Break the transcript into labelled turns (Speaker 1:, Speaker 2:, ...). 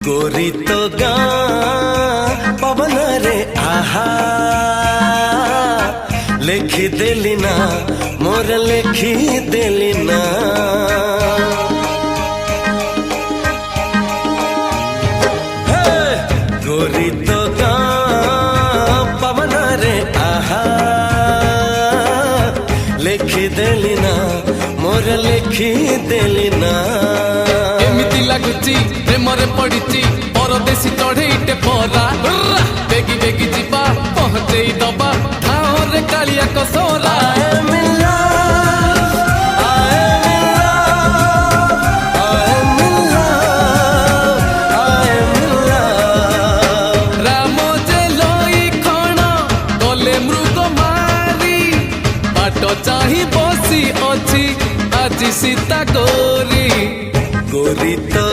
Speaker 1: गोरी तो गाँ पवन रे आहा लेखी देली ना मोर लेखी देली ना गोरी तो गाँ पवन रे आहा लेखी देली ना मोर लेखी देली ना
Speaker 2: एमिति लागुची प्रेमरे पड़िची परदेशी चढ़ेईटे परा बेगी बेगी जीवा पहुँचई दबा ठाओ रे कालिया कसोरा राम जे लई खण गले मृग मारी बाट चाही बसी अछि आज सीता गोरी
Speaker 1: गोरी तो